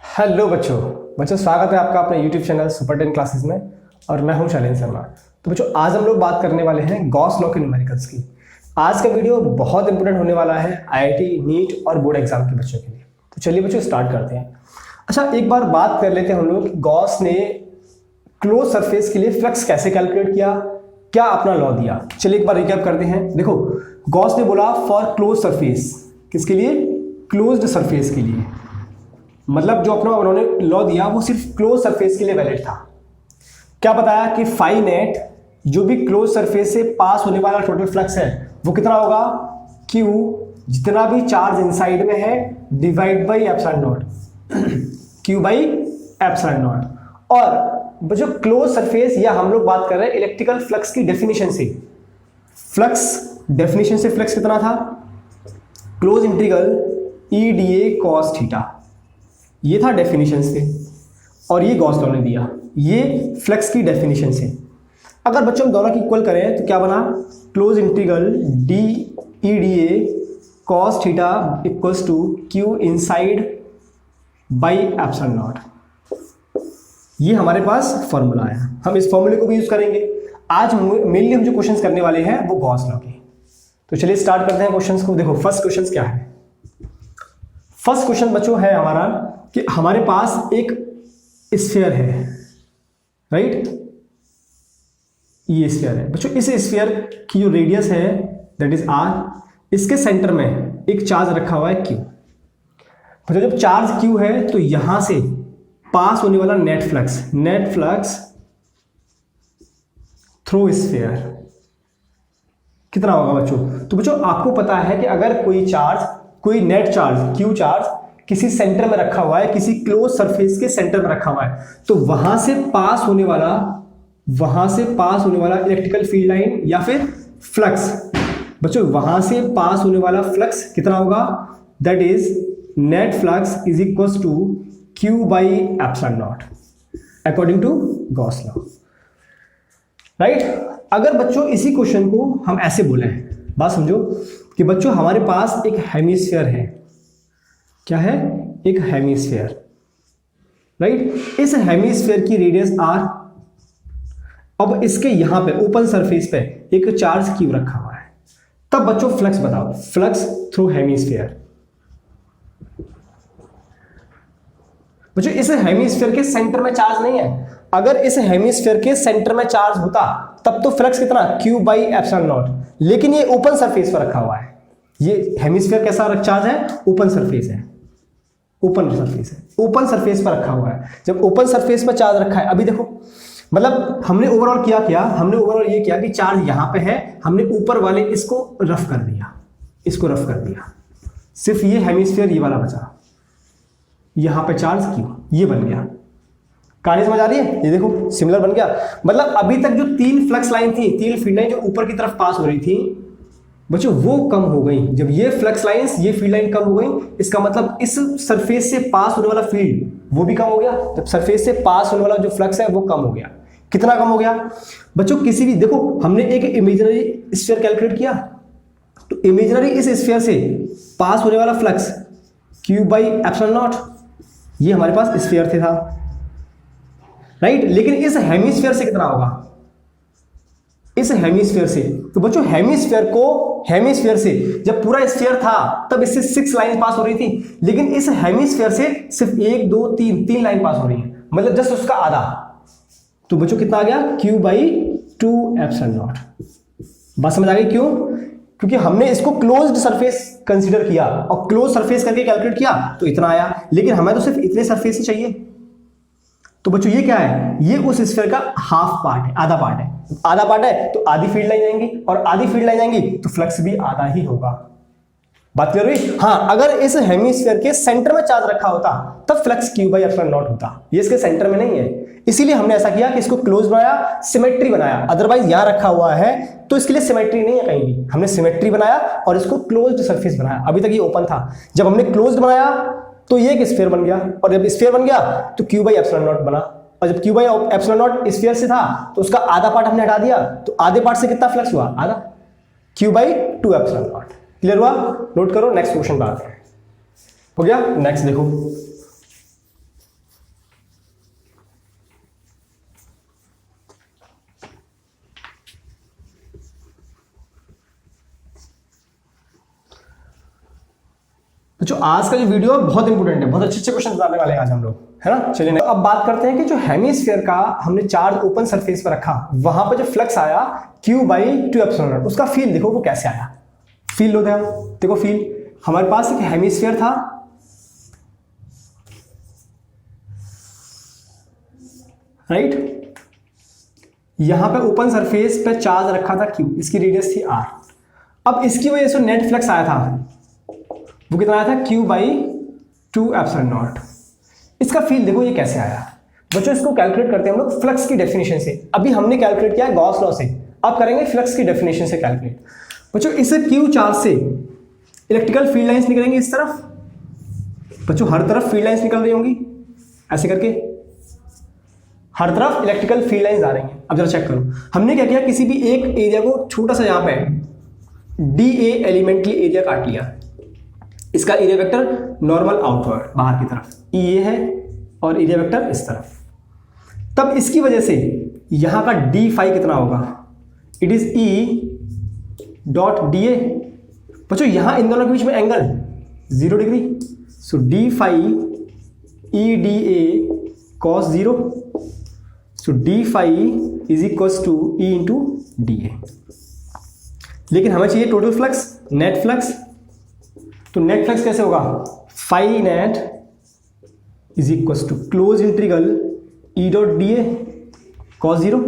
Hello बच्चों स्वागत है आपका अपने यूट्यूब चैनल सुपर 10 क्लासेस में। और मैं हूं शैलेंद्र शर्मा। तो बच्चों आज हम लोग बात करने वाले हैं गॉस लॉ के न्यूमेरिकल्स की। आज का वीडियो बहुत इंपॉर्टेंट होने वाला है आईआईटी, नीट और बोर्ड एग्जाम के बच्चों के लिए। तो चलिए बच्चों स्टार्ट करते हैं। अच्छा, एक बार बात कर लेते हैं हम लोग गॉस ने क्लोज सरफेस के लिए फ्लक्स कैसे कैलकुलेट किया, क्या अपना लॉ दिया। चलिए एक बार रिकैप करते हैं। देखो, गॉस ने बोला फॉर क्लोज सरफेस, किसके लिए? क्लोज्ड सरफेस के लिए। मतलब जो अपना उन्होंने लॉ दिया वो सिर्फ क्लोज सरफेस के लिए वैलिड था। क्या बताया कि फाई नेट जो भी क्लोज सरफेस से पास होने वाला टोटल फ्लक्स है वो कितना होगा? Q जितना भी चार्ज इनसाइड में है divide by epsilon not, Q by epsilon not. और जो क्लोज सरफेस, या हम लोग बात कर रहे हैं इलेक्ट्रिकल फ्लक्स की डेफिनेशन से। फ्लक्स डेफिनेशन से फ्लक्स कितना था? Close integral EdA cos theta, ये था डेफिनेशन से। और ये गॉस लॉ ने दिया, ये फ्लक्स की डेफिनेशन से। अगर बच्चों हम दोनों की इक्वल करें तो क्या बना? Close integral EdA cos theta equals to Q inside by epsilon naught. ये हमारे पास फॉर्मूला है, हम इस फॉर्मूले को भी यूज करेंगे। आज मेनली हम जो क्वेश्चंस करने वाले हैं वो गॉस लॉ के। तो चलिए स्टार्ट करते हैं क्वेश्चंस को। देखो फर्स्ट क्वेश्चन क्या है। फर्स्ट क्वेश्चन बच्चों है हमारा कि हमारे पास एक स्फीयर है, राइट? ये स्फीयर है बच्चों। इस स्फीयर की जो रेडियस है दैट इज r, इसके सेंटर में एक चार्ज रखा हुआ है Q। बच्चों जब चार्ज Q है तो यहां से पास होने वाला नेट फ्लक्स थ्रू स्फीयर कितना होगा बच्चों? तो बच्चों आपको पता है कि अगर कोई नेट चार्ज Q चार्ज किसी सेंटर में रखा हुआ है, किसी क्लोज सरफेस के सेंटर में रखा हुआ है, तो वहां से पास होने वाला इलेक्ट्रिकल फील्ड लाइन या फिर फ्लक्स, बच्चों वहां से पास होने वाला फ्लक्स कितना होगा? That is net flux is equals to Q by epsilon naught according to Gauss law, right? अगर बच्चों इसी क्वेश्चन को हम ऐसे बोले, बात समझो कि बच्चों हमारे पास एक हेमिस्फीयर है। क्या है? एक हेमिस्फीयर, राइट? इस हेमिस्फीयर की रेडियस r। अब इसके यहां पे ओपन सरफेस पे एक चार्ज Q रखा हुआ है। तब बच्चों फ्लक्स बताओ, फ्लक्स थ्रू हेमिस्फीयर। बच्चों इस हेमिस्फीयर के सेंटर में चार्ज नहीं है। अगर इस हेमिस्फीयर के सेंटर में चार्ज होता तब तो फ्लक्स कितना? Q by epsilon not. लेकिन ये ओपन सरफेस पर रखा हुआ है। ये हेमिस्फीयर कैसा चार्ज है? ओपन सरफेस है। ओपन सरफेस पर रखा हुआ है। जब ओपन सरफेस पर चार्ज रखा है, अभी देखो मतलब हमने ओवरऑल ये किया कि चार्ज यहां पे है, हमने ऊपर वाले इसको रफ कर दिया, सिर्फ ये हेमिस्फीयर ये वाला बचा, यहां पे चार्ज Q ये बन गया। कहानी समझ आ रही है? ये देखो सिमिलर बन गया। मतलब अभी तक जो तीन फ्लक्स लाइन थी, तीन फील्ड लाइन जो ऊपर की तरफ पास हो रही थी बच्चों, वो कम हो गई। जब ये फ्लक्स लाइंस, ये फील्ड लाइन कम हो गई, इसका मतलब इस सरफेस से पास होने वाला फील्ड वो भी कम हो गया। जब सरफेस से पास होने वाला जो फ्लक्स है वो कम हो गया। कितना कम हो गया बच्चों? किसी भी, देखो हमने एक इमेजिनरी स्फीयर कैलकुलेट किया, तो इमेजिनरी इस स्फीयर से पास होने वाला flux Q by epsilon naught, ये हमारे पास स्फीयर था, राइट? लेकिन इस हेमिस्फीयर से कितना होगा? इस हेमिस्फीयर से, तो बच्चों हेमिस्फीयर से जब पूरा स्फीयर था तब इससे 6 लाइन पास हो रही थी, लेकिन इस हेमिस्फीयर से सिर्फ 1 2 3 लाइन पास हो रही है, मतलब जस्ट उसका आधा। तो बच्चों कितना आ गया? Q by 2 epsilon not. बात समझ आ गई? क्यों? क्योंकि हमने इसको क्लोज्ड सरफेस कंसीडर किया और क्लोज सरफेस करके कैलकुलेट किया तो इतना आया, लेकिन हमें तो सिर्फ इतने सरफेस ही चाहिए। तो बच्चों ये क्या है? ये उस स्फीयर का हाफ पार्ट है, आधा पार्ट है। तो आधी फील्ड लाइन जाएंगी, और आधी फील्ड लाइन जाएंगी तो फ्लक्स भी आधा ही होगा। बात क्लियर हुई? हाँ, अगर इस हेमिस्फीयर के सेंटर में चार्ज रखा होता तब flux Q by epsilon not होता। ये इसके सेंटर में नहीं है, इसीलिए हमने ऐसा किया कि इसको क्लोज बनाया, सिमेट्री बनाया। अदरवाइज यहां रखा हुआ है तो इसके लिए सिमेट्री नहीं है कहीं भी। हमने सिमेट्री बनाया और इसको क्लोज्ड सरफेस बनाया। अभी तक ये ओपन था, जब हमने क्लोज्ड बनाया तो ये एक स्फीयर बन गया, और जब स्फीयर बन गया तो Q बाई एप्सिलॉन नॉट बना। और जब Q by epsilon not sphere से था तो उसका आधा पार्ट हमने हटा दिया, तो आधे पार्ट से कितना फ्लक्स हुआ? आधा, Q by 2 epsilon naught. Clear हुआ? नोट करो, नेक्स्ट क्वेश्चन बात है। हो गया? नेक्स्ट देखो, जो आज का जो वीडियो है बहुत इंपॉर्टेंट है, बहुत अच्छे क्वेश्चन बनाने वाले हैं आज हम लोग, है ना। चलिए तो अब बात करते हैं कि जो हेमिस्फीयर का हमने चार्ज ओपन सरफेस पर रखा, वहां पर जो फ्लक्स आया Q/2ε0, उसका फील देखो वो कैसे आया। फील लो ध्यान, देखो फील, हमारे पास एक हेमिस्फीयर था, राइट। यहां पे ओपन सरफेस पे चार्ज रखा था Q, इसकी रेडियस थी R। अब इसकी वजह से नेट फ्लक्स आया था, वो कितना आया था Q/2ε0। इसका फील देखो ये कैसे आया। बच्चों इसको कैलकुलेट करते हैं हम लोग फ्लक्स की डेफिनेशन से। अभी हमने कैलकुलेट किया है गॉस लॉ से, अब करेंगे फ्लक्स की डेफिनेशन से कैलकुलेट। बच्चों इस Q चार्ज से इलेक्ट्रिकल फील्ड लाइंस निकलेंगी इस तरफ। बच्चों हर तरफ फील्ड लाइंस निकल रही होंगी, ऐसे करके हर तरफ इलेक्ट्रिकल फील्ड लाइंस आ रही हैं। अब जरा चेक करो, हमने क्या किया, किसी भी एक एरिया को छोटा सा यहाँ पे DA एलिमेंट के एरिया काट लिया। इसका एरिया वेक्टर नॉर्मल आउटवर्ड बाहर की तरफ EA है और एरिया वेक्टर इस तरफ। तब इसकी वजह से यहां का d फाई कितना होगा, इट इज E.DA। बच्चों यहां इन दोनों के बीच में angle 0 degree, so d phi EDA cos 0, so d phi is equals to E into DA। लेकिन हमें चाहिए टोटल फ्लक्स, नेट फ्लक्स। तो नेट फ्लक्स कैसे होगा, phi net is equals to close integral E.DA cos 0।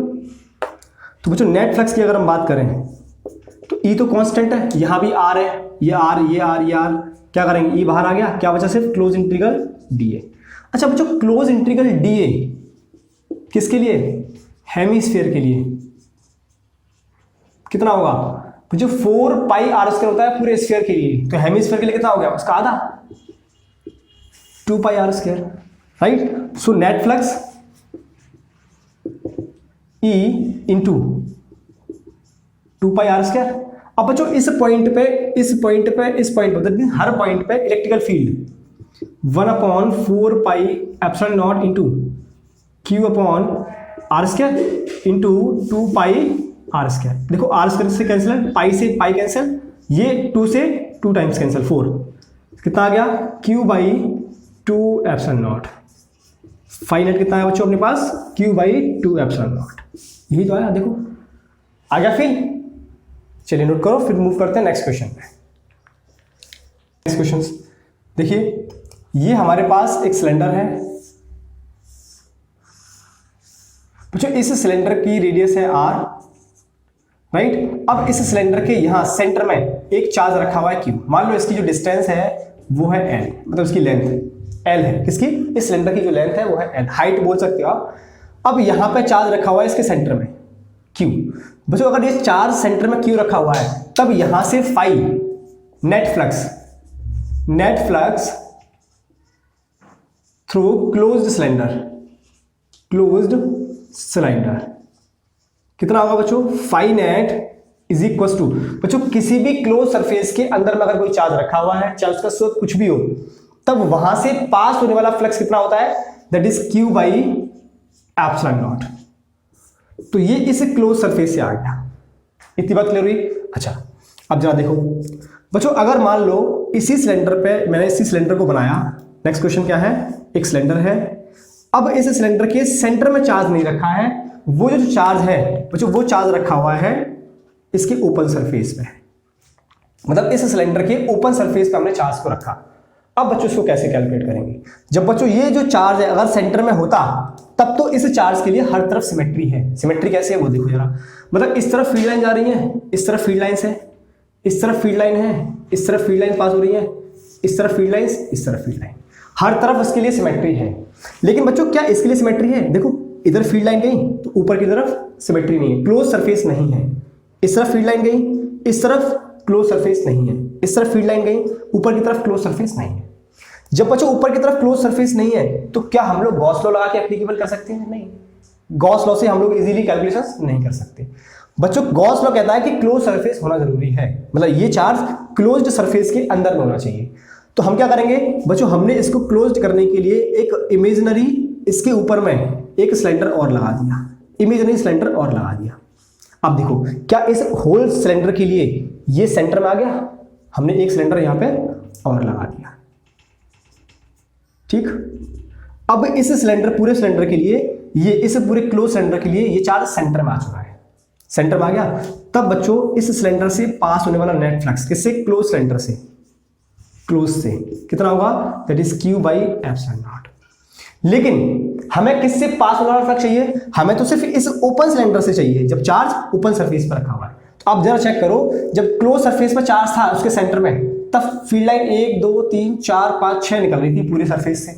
तो बच्चों net flux की अगर हम बात करें तो E तो कांस्टेंट है, यहां भी R है, ये R ये R ये R, क्या करेंगे E बाहर आ गया, क्या बचा सिर्फ क्लोज इंटीग्रल DA। अच्छा बच्चों क्लोज इंटीग्रल DA किसके लिए, हेमिस्फीयर के लिए कितना होगा, जो 4πr² होता है पूरे स्फीयर के लिए, तो हेमिस्फीयर के लिए कितना हो गया, उसका आधा 2πr², right. So net flux E into 2πr²। अब बच्चों इस पॉइंट पे हर पॉइंट पे electrical field 1/4πε0 into Q/r² into 2πr²। देखो r² से कैंसिल है, पाई से पाई कैंसिल, ये 2 से 2 टाइम्स कैंसिल, 4 कितना आ गया Q/2ε0। फाइनल कितना है बच्चों अपने पास Q/2ε0, यही तो आया, देखो आ गया फिर। चलिए नोट करो, फिर मूव करते हैं नेक्स्ट क्वेश्चन पे। नेक्स्ट क्वेश्चन देखिए, ये हमारे पास एक सिलेंडर है बच्चों, इस सिलेंडर की रेडियस है R, राइट। अब इस सिलेंडर के यहां सेंटर में एक चार्ज रखा हुआ है Q। मान लो इसकी जो डिस्टेंस है वो है L, मतलब इसकी लेंथ L है, किसकी, इस सिलेंडर की जो लेंथ है वो है L, हाइट बोल सकते हो आप। अब यहां पे चार्ज रखा हुआ है इसके सेंटर में Q। बच्चों अगर ये चार्ज सेंटर में Q रखा हुआ है, तब यहां से phi net flux through closed cylinder कितना होगा बच्चों, phi net is equal to, बच्चों किसी भी क्लोज सरफेस के अंदर में अगर कोई चार्ज रखा हुआ है, चाहे उसका स्रोत कुछ भी हो, तब वहां से पास होने वाला फ्लक्स कितना होता है, दैट इज Q/ε0। तो ये इस क्लोज सरफेस से आ गया, इतनी बात क्लियर हुई। अच्छा अब जरा देखो बच्चों, अगर मान लो इसी सिलेंडर पे मैंने इसी सिलेंडर को बनाया, नेक्स्ट क्वेश्चन क्या है, एक सिलेंडर है, अब इस सिलेंडर के सेंटर में चार्ज नहीं रखा है, वो जो चार्ज है बच्चों वो चार्ज रखा हुआ है इसके ओपन सरफेस पे, मतलब इस सिलेंडर के ओपन सरफेस पे हमने चार्ज को रखा। अब बच्चों इसको कैसे कैलकुलेट करेंगे, जब बच्चों ये जो चार्ज है अगर सेंटर में होता, तब तो इस चार्ज के लिए हर तरफ सिमेट्री है। सिमेट्री कैसे है वो देखो जरा, मतलब इस तरफ फील्ड लाइन जा रही है, इस तरफ फील्ड लाइंस है, इस तरफ फील्ड लाइन है, इस तरफ फील्ड लाइन पास हो रही है, इस तरफ फील्ड लाइंस, इस तरफ फील्ड लाइन, हर तरफ उसके लिए सिमेट्री है। लेकिन बच्चों क्या इसके लिए सिमेट्री है, देखो इधर फील्ड लाइन गई तो ऊपर की तरफ सिमेट्री नहीं है, क्लोज सरफेस नहीं है, इस तरफ फील्ड लाइन गई, इस तरफ क्लोज सरफेस नहीं है, इस तरफ फील्ड लाइन गई, ऊपर की तरफ क्लोज सरफेस नहीं है। जब बच्चों ऊपर की तरफ क्लोज सरफेस नहीं है, तो क्या हम लोग गॉस लॉ लगा के एप्लीकेबल कर सकते हैं, नहीं, गॉस लॉ से हम लोग इजीली कैलकुलेशंस नहीं कर सकते। बच्चों गॉस लॉ कहता है कि क्लोज सरफेस होना जरूरी है, मतलब ये चार्ज क्लोज्ड सरफेस के अंदर में होना चाहिए। तो हम क्या करेंगे बच्चों, हमने इसको क्लोज्ड करने के लिए एक इमेजिनरी इसके ऊपर में एक सिलेंडर और लगा दिया, इमेजिनरी सिलेंडर और लगा दिया। अब देखो क्या इस होल सिलेंडर के लिए ये सेंटर में आ गया, हमने एक सिलेंडर यहाँ पे और लगा दिया, ठीक। अब इस सिलेंडर, पूरे सिलेंडर के लिए, ये इस पूरे क्लोज सिलेंडर के लिए ये चार्ज सेंटर में आ चुका है, सेंटर में आ गया। तब बच्चों इस सिलेंडर से पास होने वाला नेट फ्लक्स किससे, क्लोज सिलेंडर से, क्लोज से कितना होगा, that is Q by epsilon not. लेकिन हमें किससे पास होने वाला फ्लक्स चाहिए, हमें तो सिर्फ इस ओपन सिलेंडर से चाहिए, जब चार्ज ओपन सरफेस पर रखा हुआ है। तो आप जरा चेक करो, जब क्लोज सरफेस पर चार्ज था उसके सेंटर में, तब फील्ड लाइन 1 2 3 4 5 6 निकल रही थी पूरे सरफेस से,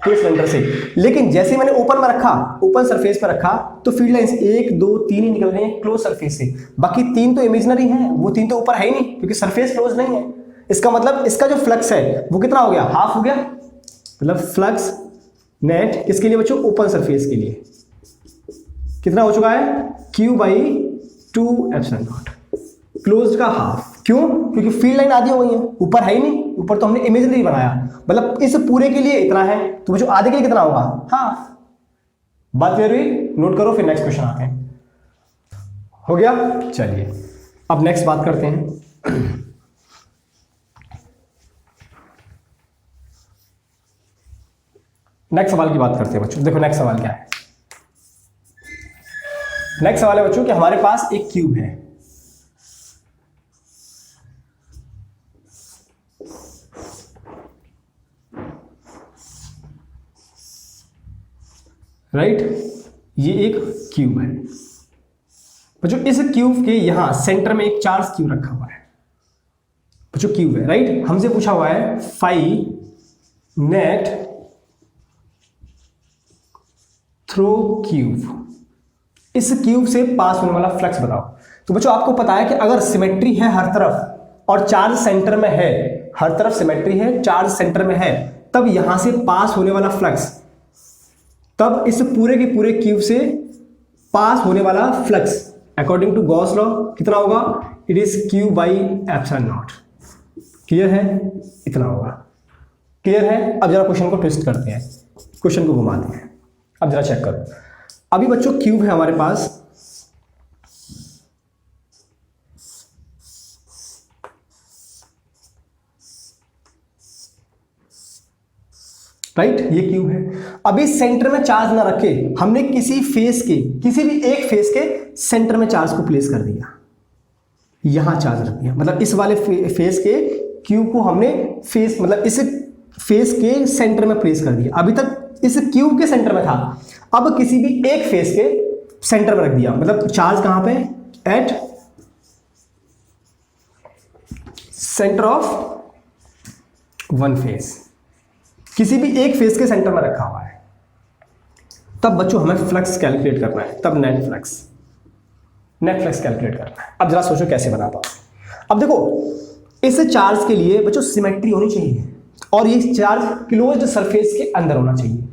पूरे सिलेंडर से। लेकिन जैसे मैंने ओपन में रखा, ओपन सरफेस पर रखा, तो फील्ड लाइंस 1 2 3 ही निकल रही हैं क्लोज सरफेस से, बाकी 3 तो इमेजिनरी हैं, वो 3 तो ऊपर है ही नहीं क्योंकि सरफेस क्लोज नहीं है। इसका मतलब इसका जो फ्लक्स है वो कितना हो गया, हाफ हो गया। मतलब फ्लक्स नेट किसके लिए बच्चों, ओपन सरफेस के लिए कितना हो चुका है, Q by 2 epsilon not, closed का हाफ। क्यों, क्योंकि फील्ड लाइन आधी हो गई है, ऊपर है ही नहीं, ऊपर तो हमने इमेजिनरी बनाया। मतलब इस पूरे के लिए इतना है, तो बच्चों आधे के लिए कितना होगा, हाँ। बात क्लियर हुई, नोट करो, फिर नेक्स्ट क्वेश्चन आते हैं। हो गया, चलिए अब नेक्स्ट बात करते हैं। नेक्स्ट सवाल की बात करते हैं बच्चों। देखो नेक्स्ट सवाल क्या है, नेक्स्ट सवाल है बच्चों कि हमारे पास एक क्यूब है, राइट, ये एक क्यूब है बच्चों। इस क्यूब के यहां सेंटर में एक चार्ज क्यूब रखा हुआ है बच्चों, क्यूब है, राइट। हमसे पूछा हुआ है फाई नेट थ्रो क्यूब, इस क्यूब से पास होने वाला फ्लक्स बताओ। तो बच्चों आपको पता है कि अगर सिमेट्री है हर तरफ और चार्ज सेंटर में है, हर तरफ सिमेट्री है, चार्ज सेंटर में है, तब यहां से पास होने वाला फ्लक्स, तब इस पूरे के पूरे क्यूब से पास होने वाला flux according to Gauss law कितना होगा, it is Q by epsilon naught. Clear है, इतना होगा, क्लियर है। अब जरा क्वेश्चन को ट्विस्ट करते हैं, क्वेश्चन को घुमाते हैं। अब जरा चेक करो, अभी बच्चों क्यूब है हमारे पास, राइट, ये क्यूब है। अभी सेंटर में चार्ज ना रखे, हमने किसी फेस के, किसी भी एक फेस के सेंटर में चार्ज को प्लेस कर दिया, यहां चार्ज रख दिया। मतलब इस वाले फेस के क्यूब को हमने फेस, मतलब इस फेस के सेंटर में प्लेस कर दिया। अभी तक इस क्यूब के सेंटर में था, अब किसी भी एक फेस के सेंटर में रख दिया। मतलब चार्ज कहां पे, at centre of one face, किसी भी एक फेस के सेंटर में रखा हुआ है। तब बच्चों हमें फ्लक्स कैलकुलेट करना है, तब नेट फ्लक्स कैलकुलेट करना है। अब जरा सोचो कैसे बनाता हूं। अब देखो इस चार्ज के लिए बच्चों सिमेट्री होनी चाहिए और ये चार्ज क्लोज्ड सरफेस के अंदर होना चाहिए।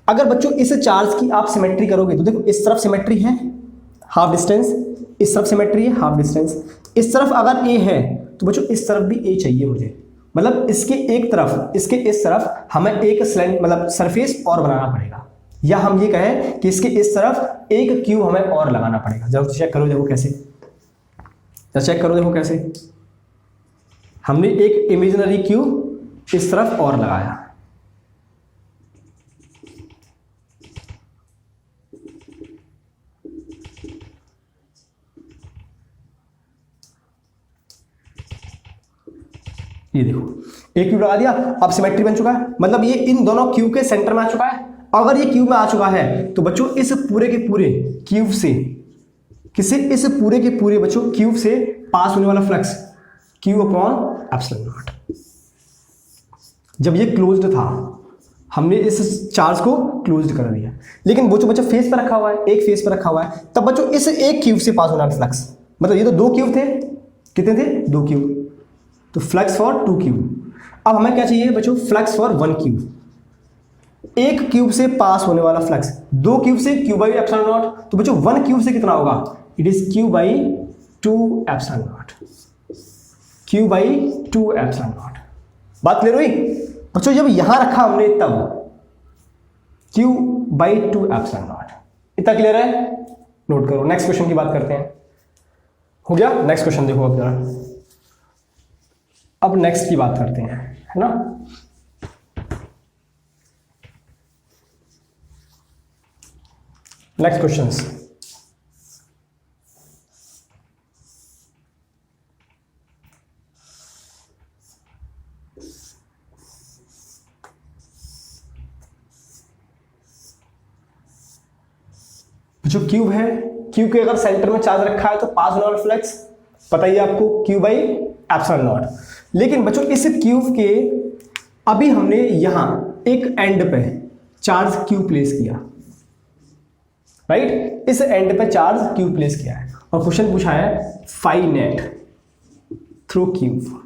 अगर बच्चों इस चार्ज की आप सिमेट्री करोगे तो देखो इस तरफ सिमेट्री है हाफ डिस्टेंस, इस तरफ सिमेट्री है हाफ डिस्टेंस, इस तरफ अगर ए है तो बच्चों इस तरफ भी ए चाहिए मुझे। मतलब इसके एक तरफ, इसके इस तरफ हमें एक स्लैंट मतलब सरफेस और बनाना पड़ेगा, या हम ये कहें कि इसके इस तरफ एक क्यूब हमें और लगाना पड़ेगा। जब चेक करो देखो कैसे, जब चेक करो देखो कैसे, हमने एक इमेजिनरी क्यूब इस तरफ और लगाया, ये देखो एक क्यूब लगा दिया, अब सिमेट्री बन चुका है। मतलब ये इन दोनों क्यूब के सेंटर में आ चुका है। अगर ये क्यूब में आ चुका है तो बच्चों इस पूरे के पूरे क्यूब से, किसी इस पूरे के पूरे बच्चों क्यूब से पास होने वाला flux Q upon epsilon not. जब ये क्लोज्ड था हमने इस चार्ज को क्लोज्ड कर दिया, लेकिन बच्चों बच्चों फेस पर रखा हुआ है, एक फेस पर रखा हुआ है, तब बच्चों इस एक क्यूब से पास होने वाला फ्लक्स, मतलब ये तो दो क्यूब थे, कितने थे, दो क्यूब, तो फ्लक्स फॉर टू क्यूब। अब हमें क्या चाहिए बच्चों, फ्लक्स फॉर वन क्यूब। एक क्यूब से पास होने वाला फ्लक्स, दो क्यूब से Q बाई एप्सिलॉन नॉट, तो बच्चों वन क्यूब से कितना होगा, it is Q by 2 epsilon not, Q by 2 epsilon not. बात क्लियर हुई बच्चों? जब यहां रखा हमने तब Q बाई 2 एप्सिलॉन नॉट। इतना क्लियर है? नोट करो। नेक्स्ट क्वेश्चन की बात करते हैं। हो गया? नेक्स्ट क्वेश्चन देखो अब जरा, अब नेक्स्ट की बात करते हैं, है ना। Next question. जो क्यूब है, क्यूब के अगर सेंटर में चार्ज रखा है तो पास होने वाला फ्लक्स पता ही है आपको, क्यू बाई एप्सिलॉन नॉट। लेकिन बच्चों इस क्यूब के अभी हमने यहां एक एंड पे चार्ज क्यू प्लेस किया, राइट, इस एंड पे चार्ज क्यू प्लेस किया है और क्वेश्चन पूछा है फाई नेट थ्रू क्यूब।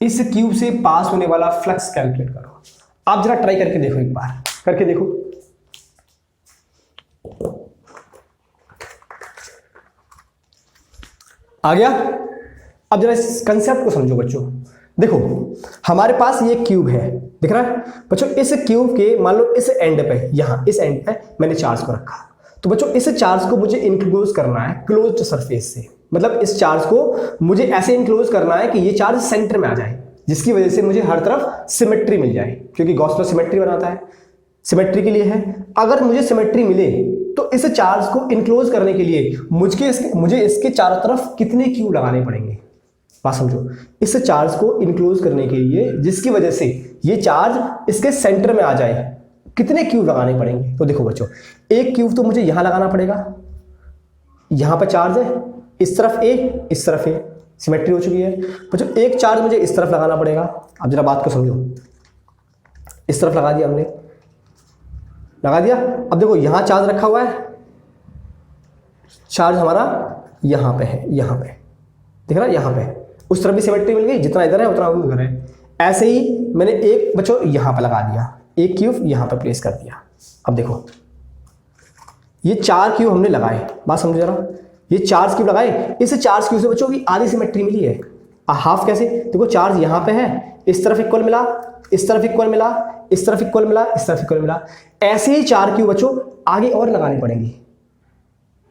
इस क्यूब से पास होने वाला फ्लक्स कैलकुलेट करो। आप जरा ट्राई करके देखो, एक बार करके देखो। आ गया? अब जरा इस कंसेप्ट को समझो बच्चों। देखो हमारे पास ये क्यूब है, दिख रहा है बच्चों। इस क्यूब के मान लो इस एंड पे, यहां इस एंड पे मैंने चार्ज को रखा, तो बच्चों इस चार्ज को मुझे इंक्लोज करना है क्लोज्ड सरफेस से। मतलब इस चार्ज को मुझे ऐसे इंक्लोज करना है कि ये चार्ज सेंटर में आ जाए, जिसकी वजह से मुझे हर तरफ सिमेट्री मिल जाए, क्योंकि गॉस लॉ सिमेट्री बनाता है, सिमेट्री के लिए है। अगर मुझे सिमेट्री मिले तो इस चार्ज को इंक्लोज करने के लिए मुझे इसके चारों तरफ कितने क्यूब लगाने पड़ेंगे? बात समझो, इस चार्ज को इंक्लोज करने के लिए जिसकी वजह से ये चार्ज इसके सेंटर में आ जाए, कितने क्यूब लगाने पड़ेंगे? तो देखो बच्चों, एक क्यूब तो मुझे यहां लगाना पड़ेगा, यहां पर चार्ज है, इस तरफ ए, इस तरफ ए, सिमेट्री हो चुकी है बच्चों। एक चार्ज मुझे इस तरफ लगाना पड़ेगा। अब जरा बात को समझो, इस तरफ लगा दिया हमने, लगा दिया। अब देखो यहां चार्ज रखा हुआ है, चार्ज हमारा यहां पे है, यहां पे दिख रहा है, यहां पे। उस तरफ भी सिमेट्री मिल गई, जितना इधर है उतना उधर है। ऐसे ही मैंने एक बच्चों यहां पे लगा दिया, एक क्यूब यहां पे प्लेस कर दिया। अब देखो ये 4 क्यूब हमने लगाए, बात समझो जरा। ये 4 क्यूब लगाए, इस 4 क्यूब से बच्चों की आधी सिमेट्री मिली है। हाफ कैसे? देखो चार्ज यहां पे है, इस तरफ इक्वल मिला, इस तरफ इक्वल मिला, इस तरफ इक्वल मिला, इस तरफ इक्वल मिला। ऐसे ही 4 क्यूब बच्चों आगे और लगाने पड़ेंगे।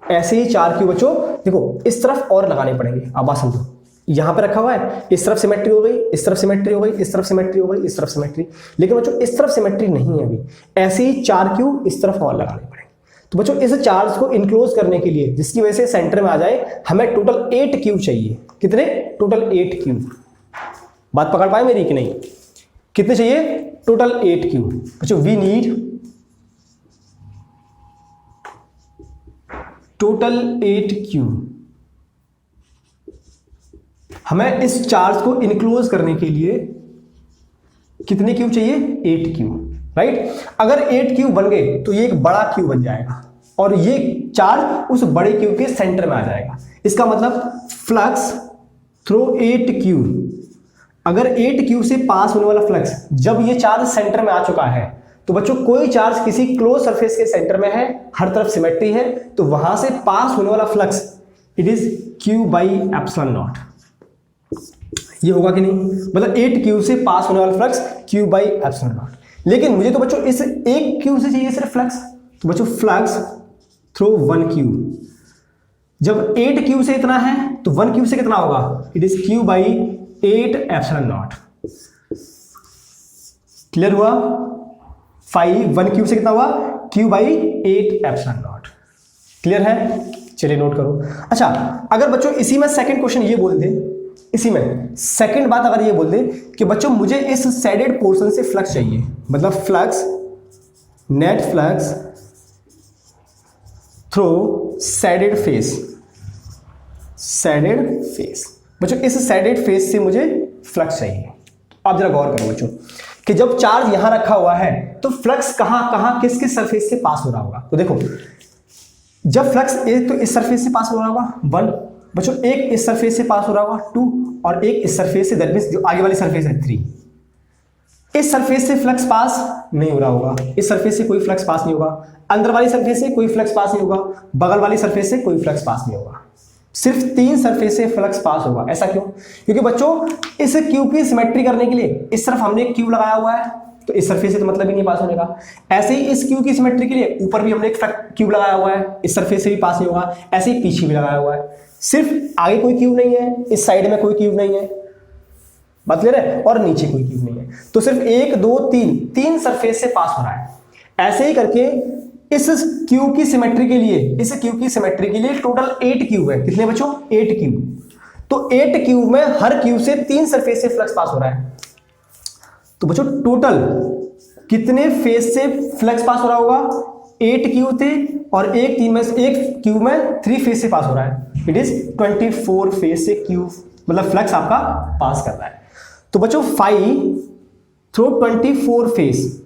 ऐसे ही 4 क्यूब बच्चों देखो इस तरफ और लगाने पड़ेंगे। अब बात समझो, यहां पे रखा हुआ है, इस तरफ सिमेट्री हो गई, इस तरफ सिमेट्री हो गई, इस तरफ सिमेट्री हो गई, इस तरफ सिमेट्री। लेकिन बच्चों इस तरफ सिमेट्री नहीं है अभी। ऐसे ही 4 क्यूब इस तरफ और लगाने पड़ेंगे। तो बच्चों इस चार्ज को इनक्लोज करने के लिए, जिसकी वजह से सेंटर में आ जाए, हमें टोटल 8 क्यूब चाहिए। कितने? Total 8 cube. बात पकड़ पाए मेरी कि नहीं? कितने चाहिए? Total 8 cube. बच्चों वी नीड टोटल 8 क्यूब। हमें इस चार्ज को इनक्लोज करने के लिए कितने क्यूब चाहिए? 8 क्यूब, राइट। अगर 8 क्यूब बन गए तो ये एक बड़ा क्यूब बन जाएगा और ये चार्ज उस बड़े क्यूब के सेंटर में आ जाएगा। इसका मतलब फ्लक्स थ्रू 8 क्यूब, अगर 8 क्यूब से पास होने वाला फ्लक्स, जब ये चार्ज सेंटर में आ चुका है तो बच्चों कोई चार्ज किसी क्लोज सरफेस के सेंटर में है, हर तरफ सिमेट्री है, तो वहां से पास होने वाला flux it is Q by epsilon naught. ये होगा कि नहीं? मतलब 8 क्यूब से पास होने वाला flux Q by epsilon not. लेकिन मुझे तो बच्चों इस 1 क्यूब से चाहिए सिर्फ फ्लक्स, तो बच्चों फ्लक्स थ्रू 1 क्यूब। जब 8 क्यूब से इतना है तो 1 क्यूब से कितना होगा? It is Q by 8 epsilon naught. Clear हुआ? 1 क्यूब से कितना हुआ? Q by 8 epsilon naught. Clear है? चलिए नोट करो। अच्छा, अगर बच्चों इसी में सेकंड क्वेश्चन ये बोल दे, इसी में सेकंड बात अगर ये बोल दे कि बच्चों मुझे इस शेडेड पोर्शन से फ्लक्स चाहिए, मतलब flux, net flux through shaded face, shaded face. बच्चों इस शेडेड फेस से मुझे फ्लक्स चाहिए। अब जरा गौर करो बच्चों कि जब चार्ज यहां रखा हुआ है तो फ्लक्स कहां कहां किस किस सरफेस से पास हो रहा होगा? तो देखो जब फ्लक्स एक तो इस सरफेस से पास हो रहा होगा 1, बच्चों एक इस सरफेस से पास हो रहा होगा 2, और एक इस सरफेस से, दैट मींस जो आगे वाली सरफेस है 3। इस सरफेस से फ्लक्स पास नहीं हो रहा होगा, इस सरफेस से कोई फ्लक्स पास नहीं होगा, अंदर वाली सरफेस से कोई फ्लक्स पास नहीं होगा, बगल वाली सरफेस से कोई फ्लक्स पास नहीं होगा। सिर्फ 3 सरफेस से फ्लक्स पास होगा। ऐसा क्यों? क्योंकि बच्चों इस क्यूब की सिमेट्री करने के लिए इस तरफ हमने एक क्यूब लगाया हुआ है, तो इस सरफेस से तो मतलब ही नहीं पास होने का। ऐसे ही इस क्यूब की सिमेट्री के लिए ऊपर भी हमने एक क्यूब लगाया हुआ है, इस सरफेस से भी पास नहीं होगा। ऐसे ही पीछे भी लगाया हुआ है, सिर्फ आगे कोई क्यूब नहीं है, इस साइड में कोई क्यूब नहीं है, बात क्लियर है, और नीचे कोई क्यूब नहीं है। तो सिर्फ 1 2 3 सरफेस से पास हो रहा है। ऐसे ही करके इस क्यूब की सिमेट्री के लिए, इस क्यूब की सिमेट्री के लिए टोटल 8 क्यूब है। कितने बच्चों? 8 क्यूब। तो 8 क्यूब में हर क्यूब से 3 सरफेस से फ्लक्स पास हो रहा है। तो बच्चों टोटल कितने फेज से फ्लक्स पास हो रहा होगा? 8 क्यूब थे और एक क्यूब में 3 फेज से पास हो रहा है। इट इज 24 फेज से क्यूब मतलब फ्लक्स आपका पास कर रहा है। तो बच्चों 5 थ्रू 24 फेज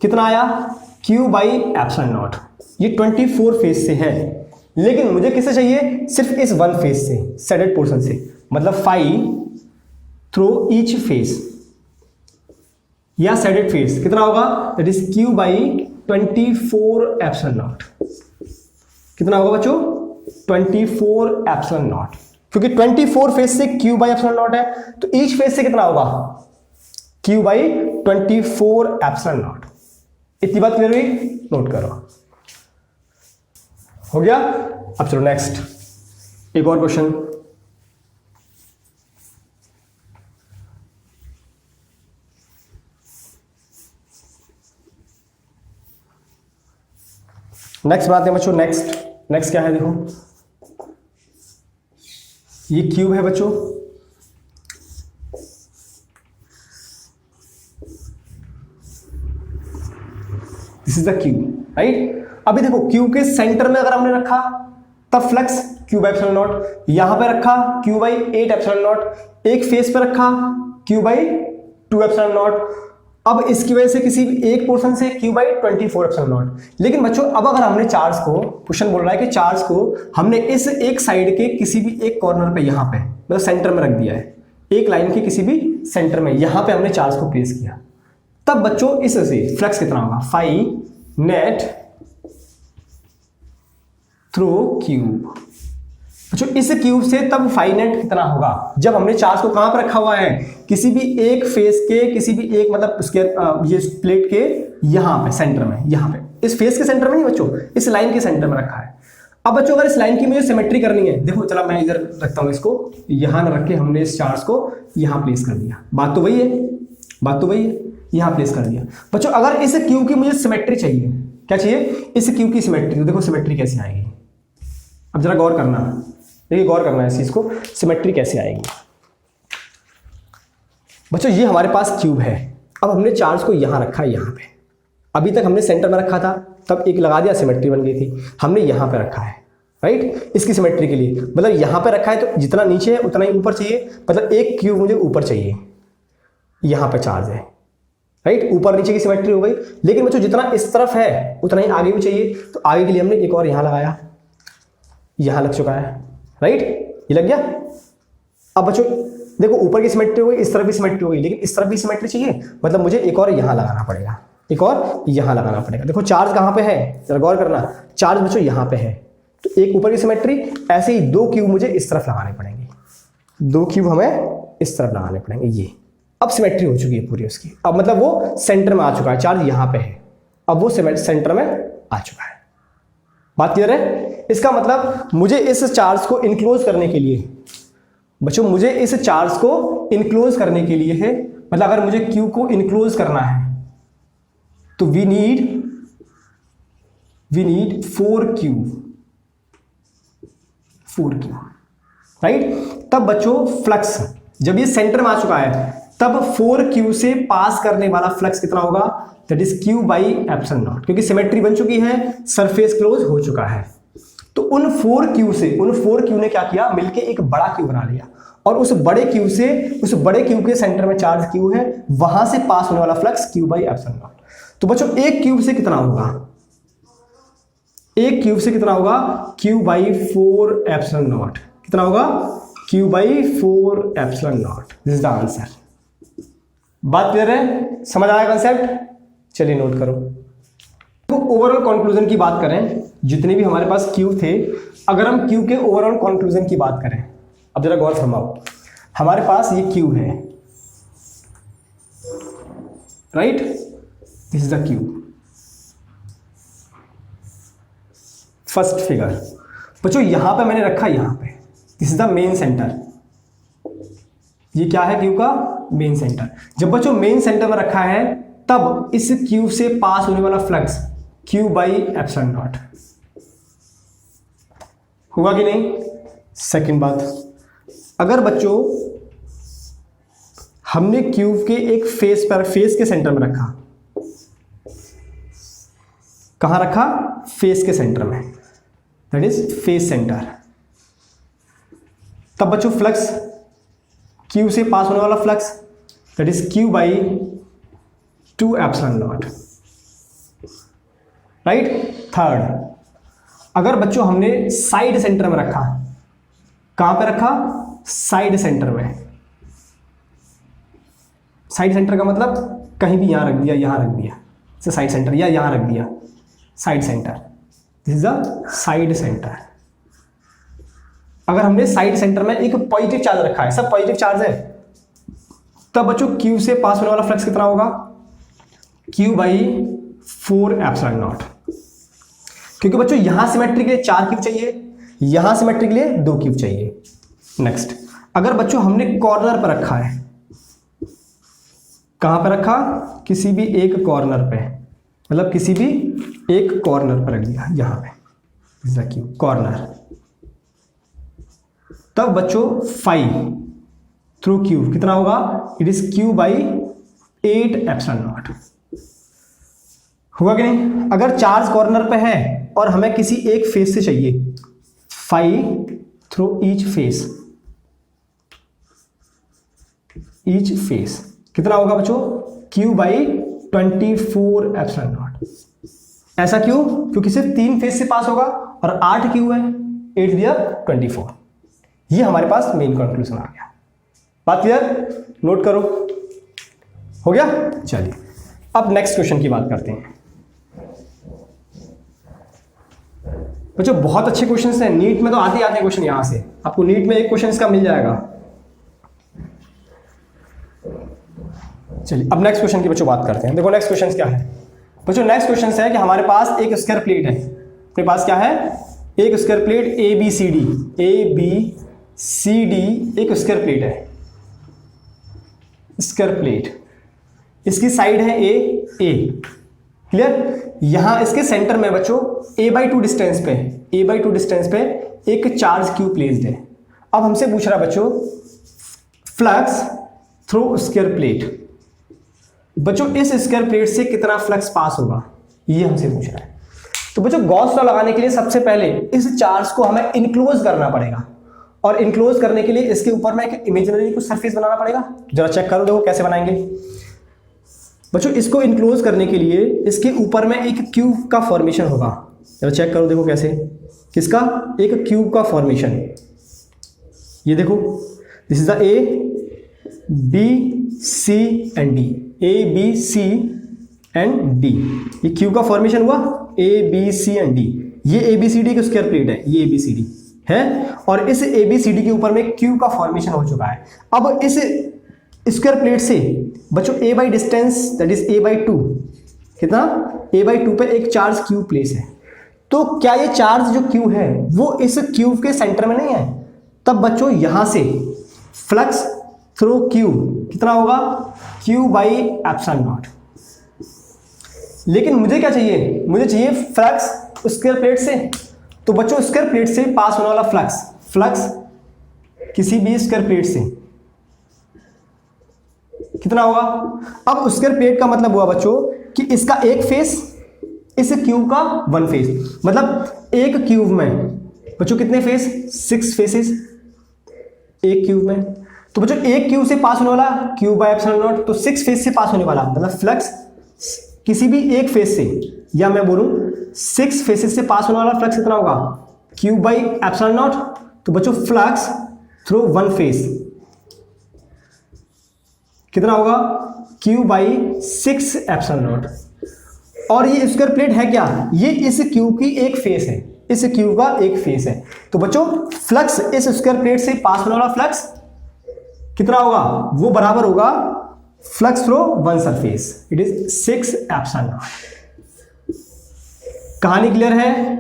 कितना आया? Q by epsilon naught. ये 24 फेज से है, लेकिन मुझे किससे चाहिए? सिर्फ इस वन फेज से, सेडेड पोर्शन से, मतलब 5 थ्रू ईच फेज या सेडेड फेज कितना होगा? That is Q by 24 epsilon not. कितना होगा बच्चों? 24 एप्सिलॉन नॉट, क्योंकि 24 फेज से Q बाई एप्सिलॉन नॉट है, तो ईच फेज से कितना होगा? Q by 24 epsilon not. इतनी बात क्लियर हुई? नोट करो। हो गया? अब चलो नेक्स्ट, एक और क्वेश्चन। नेक्स्ट बनाते हैं बच्चों। नेक्स्ट क्या है? देखो ये क्यूब है बच्चों, this is the cube, right. अभी देखो क्यूब के सेंटर में अगर हमने रखा तब flux Q by epsilon not, यहां पे रखा Q बाई 8 एप्सिलॉन नॉट, एक फेस पे रखा Q बाई 2 एप्सिलॉन नॉट। अब इसकी वजह से किसी एक पोर्शन से Q बाई 24 एप्सिलॉन नॉट। लेकिन बच्चों अब अगर हमने चार्ज को, क्वेश्चन बोल रहा है कि चार्ज को हमने इस एक साइड के किसी भी एक कॉर्नर पे, यहां पे मतलब सेंटर में रख दिया है, एक लाइन के किसी भी सेंटर में यहां पे हमने चार्ज को प्लेस किया, तब बच्चों इससे फ्लक्स कितना होगा? 5 नेट थ्रू क्यूब। बच्चों इस क्यूब से तब 5 नेट कितना होगा? जब हमने चार्ज को कहां पर रखा हुआ है? किसी भी एक फेस के, किसी भी एक मतलब उसके ये प्लेट के यहां पे सेंटर में, यहां पे इस फेस के सेंटर में नहीं बच्चों, इस लाइन के सेंटर में रखा है। अब बच्चों अगर इस लाइन की मुझे सिमेट्री करनी है, देखो चला मैं इधर रखता हूं इसको, यहां न रख के हमने इस चार्ज को यहां प्लेस कर दिया। बात तो वही है, यहां प्लेस कर दिया। बच्चों अगर इस क्यूब की मुझे सिमेट्री चाहिए, क्या चाहिए? इस क्यूब की सिमेट्री। तो देखो सिमेट्री कैसे आएगी, अब जरा गौर करना, देखिए गौर करना है इस चीज को, सिमेट्री कैसे आएगी। बच्चों ये हमारे पास क्यूब है, अब हमने चार्ज को यहां रखा है, यहां पे। अभी तक हमने सेंटर में रखा था, तब एक लगा दिया, सिमेट्री बन गई थी। हमने यहां पे रखा है, राइट, इसकी सिमेट्री के लिए, मतलब यहां पे रखा है तो जितना नीचे है उतना ही ऊपर चाहिए, मतलब एक क्यूब मुझे ऊपर चाहिए, यहां पे चार्ज है, राइट, ऊपर नीचे की सिमेट्री हो गई। लेकिन बच्चों जितना इस तरफ है उतना ही आगे भी चाहिए, तो आगे के लिए हमने एक और यहां लगाया, यहां लग चुका है, राइट, ये लग गया। अब बच्चों देखो ऊपर की सिमेट्री हो गई, इस तरफ भी सिमेट्री हो गई, लेकिन इस तरफ भी सिमेट्री चाहिए, मतलब मुझे एक और यहां लगाना पड़ेगा, एक और यहां लगाना पड़ेगा। देखो चार्ज कहां पे है, जरा गौर करना, चार्ज बच्चों यहां पे है, तो एक ऊपर की सिमेट्री, ऐसे ही 2 क्यूब मुझे इस तरफ लगाने पड़ेंगे, 2 क्यूब हमें इस तरफ लगाने पड़ेंगे। ये अब सिमेट्री हो चुकी है पूरी उसकी, अब मतलब वो सेंटर में आ चुका है, चार्ज यहां पे है, अब वो सेंटर में आ चुका है। बात क्लियर है? इसका मतलब मुझे इस चार्ज को इनक्लोज करने के लिए, बच्चों मुझे इस चार्ज को इनक्लोज करने के लिए है, मतलब अगर मुझे क्यू को इनक्लोज करना है तो वी नीड 4 क्यूब, राइट। तब बच्चों फ्लक्स जब ये सेंटर में आ चुका है, तब 4 क्यू से पास करने वाला फ्लक्स कितना होगा? That is Q by epsilon not, क्योंकि सिमेट्री बन चुकी है, सरफेस क्लोज हो चुका है। तो उन 4 क्यू ने क्या किया? मिलके एक बड़ा क्यू बना लिया, और उस बड़े क्यू से, उस बड़े क्यू के सेंटर में चार्ज क्यू है, वहां से पास होने वाला flux Q by epsilon naught. तो बच्चों एक क्यूब से कितना होगा? एक क्यूब से कितना होगा? Q by 4 epsilon not. कितना होगा? Q by 4 epsilon not. This is the answer. बात क्लियर है? समझ आया कंसेप्ट? चलिए नोट करो। तो ओवरऑल कंक्लूजन की बात करें, जितने भी हमारे पास क्यू थे, अगर हम क्यू के ओवरऑल कंक्लूजन की बात करें, अब जरा गौर फरमाओ, हमारे पास ये क्यू है, right, this is the Q, first figure. बच्चों यहां पे मैंने रखा, यहां पे this is the main centre, ये क्या है? क्यू का मेन सेंटर। जब बच्चों मेन सेंटर में रखा है तब इस क्यूब से पास होने वाला flux Q by epsilon not हुआ कि नहीं। सेकंड बात, अगर बच्चों हमने क्यूब के एक फेस पर, फेस के सेंटर में रखा, कहां रखा, फेस के सेंटर में, दैट इज फेस सेंटर, तब बच्चों फ्लक्स क्यू से पास होने वाला flux that is Q by 2 epsilon not, right. Third, अगर बच्चों हमने साइड सेंटर में रखा, कहां पे रखा, साइड सेंटर में, साइड सेंटर का मतलब कहीं भी यहां रख दिया, यहां रख दिया, साइड सेंटर, या यहां रख दिया, side centre, this is the side centre. अगर हमने साइड सेंटर में एक पॉजिटिव चार्ज रखा है, सब पॉजिटिव चार्ज है, तब बच्चों क्यू से पास होने वाला फ्लक्स कितना होगा, क्यू बाई 4 एप्सिलॉन नॉट, क्योंकि बच्चों यहां सिमेट्री के लिए 4 क्यूब चाहिए, यहां सिमेट्री के लिए 2 क्यूब चाहिए। नेक्स्ट, अगर बच्चों हमने कॉर्नर पर रखा है, कहां पर रखा, किसी भी एक कॉर्नर पे, मतलब किसी भी एक कॉर्नर पर रख दिया, यहां पे क्यूब कॉर्नर, तब बच्चों 5 थ्रू क्यूब कितना होगा, it is Q by 8 epsilon not, हुआ कि नहीं। अगर चार्ज कॉर्नर पे है और हमें किसी एक फेस से चाहिए, 5 थ्रू ईच फेस कितना होगा बच्चों, क्यू बाई 24 एप्सिलॉन नॉट। ऐसा क्यों, क्योंकि सिर्फ 3 फेस से पास होगा और 8 क्यू है, 8 दिया 24। ये हमारे पास मेन कंक्लूजन आ गया। बात क्लियर, नोट करो, हो गया। चलिए अब नेक्स्ट क्वेश्चन की बात करते हैं। बच्चों बहुत अच्छे क्वेश्चंस हैं, नीट में तो आते हैं क्वेश्चन, यहां से आपको नीट में एक क्वेश्चन इसका मिल जाएगा। चलिए अब नेक्स्ट क्वेश्चन की बच्चों बात करते हैं। देखो नेक्स्ट क्वेश्चन क्या है बच्चों, नेक्स्ट क्वेश्चन है कि हमारे पास एक स्क्वायर प्लेट है, अपने पास क्या है, एक square plate A B C D, एक स्क्वायर प्लेट है, स्क्वायर प्लेट, इसकी साइड है ए, क्लियर। यहां इसके सेंटर में बच्चों a/2 डिस्टेंस पे एक चार्ज क्यू प्लेस्ड है। अब हमसे पूछ रहा है बच्चों फ्लक्स थ्रू स्क्वायर प्लेट, बच्चों इस स्क्वायर प्लेट से कितना फ्लक्स पास होगा, ये हमसे पूछ रहा है। तो बच्चों गॉस लॉ लगाने के लिए सबसे पहले इस चार्ज को हमें इनक्लोज करना पड़ेगा, और इनक्लोज करने के लिए इसके ऊपर में एक इमेजिनरी कुछ सरफेस बनाना पड़ेगा। जरा चेक करो, देखो कैसे बनाएंगे बच्चों। इसको इनक्लोज करने के लिए इसके ऊपर में एक क्यूब का फॉर्मेशन होगा, जरा चेक करो, देखो कैसे, किसका, एक क्यूब का फॉर्मेशन। ये देखो, this is the A B C and D, A B C and D, ये क्यूब का फॉर्मेशन हुआ, A B C and D. ये ए बी सी डी की स्क्वायर प्लेट है, ये ए बी सी डी है, और इस ए बी सी डी के ऊपर में क्यूब का फॉर्मेशन हो चुका है। अब इस स्क्वायर प्लेट से बच्चों A by distance that is a/2, कितना, a/2 पे एक चार्ज क्यू प्लेस है। तो क्या ये चार्ज जो क्यू है वो इस क्यूब के सेंटर में नहीं है, तब बच्चों यहां से फ्लक्स थ्रू क्यू कितना होगा, क्यू बाई एप्सिलॉन नॉट। लेकिन मुझे क्या चाहिए, मुझे चाहिए फ्लक्स स्क्वायर प्लेट से। तो बच्चों स्क्वायर प्लेट से पास होने वाला फ्लक्स किसी भी स्क्वायर प्लेट से कितना होगा। अब स्क्वायर प्लेट का मतलब हुआ बच्चों कि इसका एक फेस, इस क्यूब का 1 फेस, मतलब एक क्यूब में बच्चों कितने फेस, 6 फेसेस एक क्यूब में। तो बच्चों एक क्यूब से पास होने वाला क्यू बाई एप्सिलॉन नॉट, तो 6 फेस से पास होने वाला मतलब फ्लक्स किसी भी एक फेस से, या मैं बोलूं 6 फेसेस से पास होने वाला फ्लक्स कितना होगा, क्यू बाई एप्सिलॉन नॉट। तो बच्चों फ्लक्स थ्रू 1 फेस कितना होगा, क्यू बाई 6 एप्सिलॉन नॉट। और ये स्क्वायर प्लेट है क्या, ये इस क्यूब की एक फेस है, इस क्यूब का एक फेस है। तो बच्चों फ्लक्स इस स्क्वायर प्लेट से पास होने वाला फ्लक्स कितना होगा, वो बराबर होगा flux through 1 surface, it is 6 epsilon not. कहानी क्लियर है,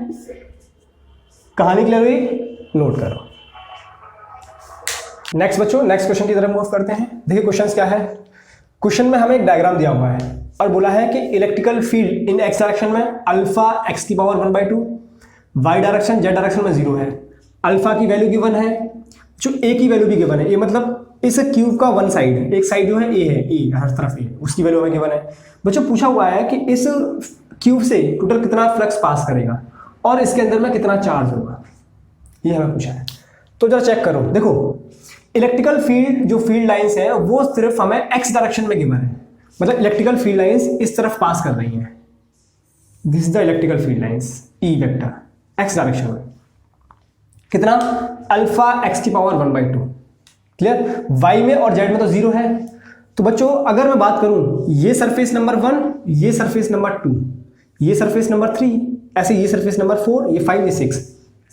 कहानी क्लियर हुई, नोट करो। नेक्स्ट बच्चों नेक्स्ट क्वेश्चन की तरफ मूव करते हैं। देखिए क्वेश्चन क्या है, क्वेश्चन में हमें एक डायग्राम दिया हुआ है, और बोला है कि electrical field in x direction में अल्फा एक्स की power 1/2, y direction z direction में 0 है। अल्फा की वैल्यू गिवन है, जो ए की वैल्यू भी गिवन है। ये मतलब इस क्यूब का वन साइड, एक साइड जो है ए है, ए हर तरफ ए, उसकी वैल्यू हमें गिवन है। बच्चों पूछा हुआ है कि इस क्यूब से टोटल कितना फ्लक्स पास करेगा और इसके अंदर में कितना चार्ज होगा, ये हमें पूछा है। तो जरा चेक करो, देखो इलेक्ट्रिकल फील्ड जो फील्ड लाइंस है वो सिर्फ हमें एक्स डायरेक्शन में गिवन है, मतलब इलेक्ट्रिकल फील्ड लाइंस इस तरफ पास कर रही हैं। This is the electrical field lines E vector x direction में, कितना अल्फा एक्स की पावर 1/2। क्लियर? वाई में और जेड में तो 0 है। तो बच्चों अगर मैं बात करूं ये सरफेस नंबर 1, ये सरफेस नंबर 2, ये सरफेस नंबर 3, ऐसे ये सरफेस नंबर 4, ये 5, ये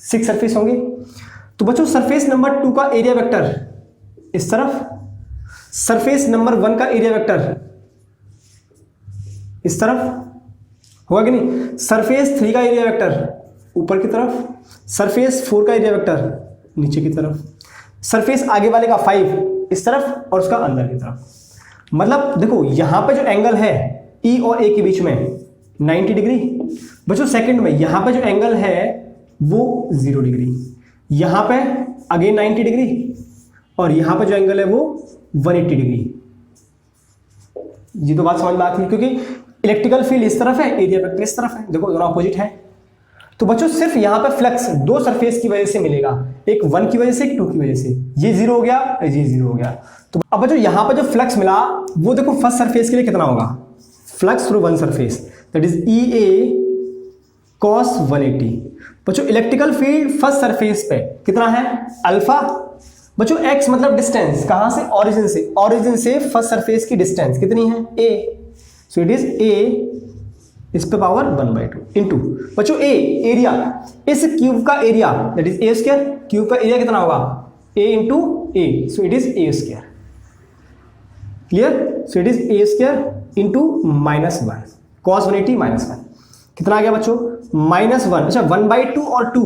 6 सरफेस होंगे। तो बच्चों सरफेस नंबर 2 का एरिया वेक्टर इस तरफ, सरफेस नंबर 1 का एरिया वेक्टर इस तरफ होगा कि नहीं? सरफेस 3 का एरिया वेक्टर ऊपर की तरफ, सरफेस 4 का एरिया वेक्टर नीचे की तरफ, सरफेस आगे वाले का 5 इस तरफ और उसका अंदर की तरफ। मतलब देखो यहां पे जो एंगल है ई और ए के बीच में 90 डिग्री। बच्चों सेकंड में यहां पे जो एंगल है वो 0 डिग्री, यहां पे अगेन 90 डिग्री और यहां पे जो एंगल है वो 180 डिग्री। ये तो बात समझ में आती है क्योंकि इलेक्ट्रिकल फील्ड इस तरफ है, एरिया वेक्टर इस तरफ है, देखो दोनों अपोजिट है। तो बच्चों सिर्फ यहां पे फ्लक्स दो सरफेस की वजह से मिलेगा, एक 1 की वजह से, एक 2 की वजह से। ये 0 हो गया, ये 0 हो गया। तो अब बच्चों यहां पर जो फ्लक्स मिला वो देखो फर्स्ट सरफेस के लिए कितना होगा, flux through one surface that is E A cos 180। बच्चों इलेक्ट्रिकल फील्ड फर्स्ट सरफेस पे कितना है अल्फा। बच्चों x मतलब डिस्टेंस, कहां से? ओरिजिन से, ओरिजिन से फर्स्ट सरफेस की डिस्टेंस कितनी है a, so it is a इस पे पावर 1/2 इंटू बच्चों a एरिया, इस क्यूब का area that is a square. Cube का एरिया कितना होगा a into a, so it is a square. Clear? So it is a square into -1 cos 180 -1 कितना आ गया बच्चों -1। अच्छा 1/2 और 2,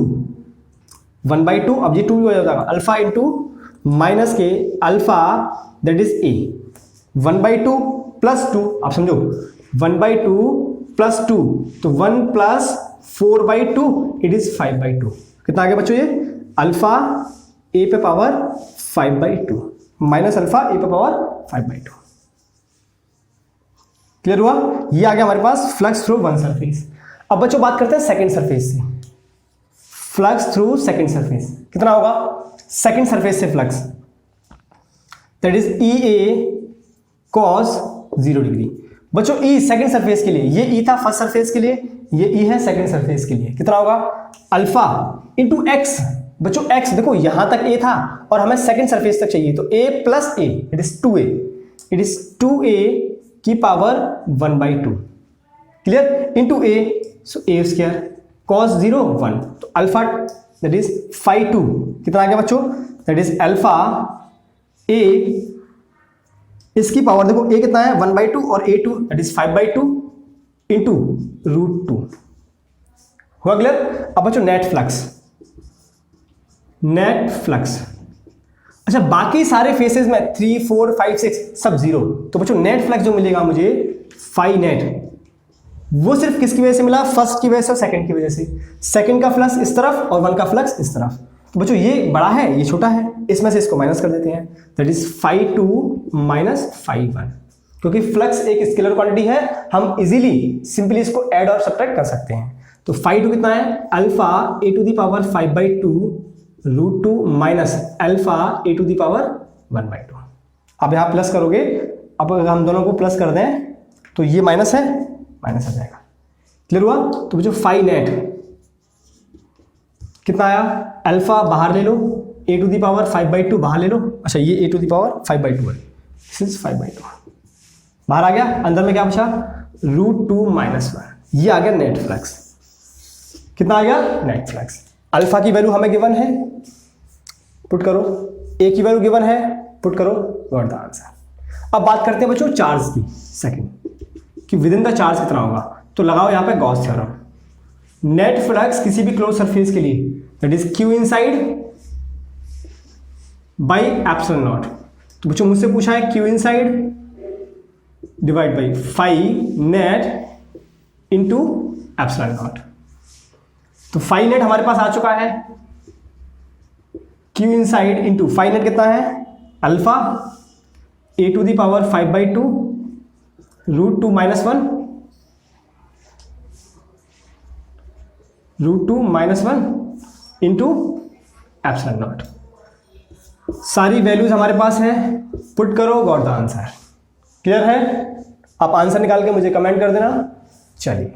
1/2 अब ये 2 हो जाएगा, अल्फा इंटू माइनस के alpha that is a, 1/2 plus 2, आप समझो 1/2 प्लस 2 तो 1 प्लस 4/2 इट इज 5/2। कितना आ गया बच्चों ये अल्फा a पे पावर 5/2 माइनस अल्फा a पे पावर 5/2। क्लियर हुआ? ये आ गया हमारे पास फ्लक्स थ्रू वन सरफेस। अब बच्चों बात करते हैं सेकंड सरफेस से। फ्लक्स थ्रू सेकंड सरफेस कितना होगा? सेकंड सरफेस से flux that is E A cos 0 degree. बच्चों ई सेकंड सरफेस के लिए, ये ई था फर्स्ट सरफेस के लिए, ये ई है सेकंड सरफेस के लिए। कितना होगा अल्फा इंटू एक्स। बच्चों एक्स देखो यहां तक ए था और हमें सेकंड सरफेस तक चाहिए, तो A plus A it is 2a, it is 2a की power 1/2। Clear? Into a, so a square cos 0 1, तो अल्फा दैट इज 5/2 कितना आ गया बच्चों दैट इज अल्फा a, इसकी पावर देखो a कितना है 1/2 और a2 दैट इज 5/2 इंटू √2। हुआ क्लियर? अब बच्चों नेट फ्लक्स, नेट फ्लक्स। अच्छा बाकी सारे फेसेस में 3 4 5 6 सब 0, तो बच्चों नेट फ्लक्स जो मिलेगा मुझे फाई नेट, वो सिर्फ किसकी वजह से मिला? फर्स्ट की वजह से और सेकंड की वजह से। सेकंड का फ्लक्स इस तरफ और 1 का फ्लक्स इस तरफ। तो बच्चों ये बड़ा है ये छोटा है, इसमें से इसको माइनस कर देते हैं दैट इज φ2 माइनस φ1, क्योंकि फ्लक्स एक स्केलर क्वांटिटी है, हम इजीली सिंपली इसको ऐड और सब्ट्रैक्ट कर सकते हैं। तो φ2 कितना है alpha a to the power 5/2 √2 minus alpha a to the power 1/2। अब यहां प्लस करोगे, अब अगर हम दोनों को प्लस कर दें तो ये माइनस है, माइनस आ जाएगा। क्लियर हुआ? तो जो फाई नेट कितना आया अल्फा बाहर ले लो, a टू द पावर 5/2 बाहर ले लो। अच्छा ये a टू द पावर 5/2 है, दिस इज 5/2 बाहर आ गया, अंदर में क्या बचा √2 माइनस 1, ये आ गया नेट फ्लक्स। कितना आ गया नेट फ्लक्स? अल्फा की वैल्यू हमें गिवन है, पुट करो, a की वैल्यू गिवन है, पुट करो, गॉट द आंसर। अब बात करते हैं बच्चों चार्ज की, सेकंड कि विद इन द चार्ज कितना होगा। तो लगाओ यहां पे गॉस थ्योरम, नेट फ्लक्स किसी भी क्लोज सरफेस के लिए that is q inside by epsilon naught. तो बच्चों मुझसे पूछा है q inside divide by phi net into epsilon naught. तो फाई नेट हमारे पास आ चुका है, Q inside into phi net कितना है alpha a to the power 5/2 √2 - 1 √2 - 1 into epsilon naught. सारी वैल्यूज हमारे पास है, पुट करो, गॉट द आंसर। क्लियर है? आप आंसर निकाल के मुझे कमेंट कर देना। चलिए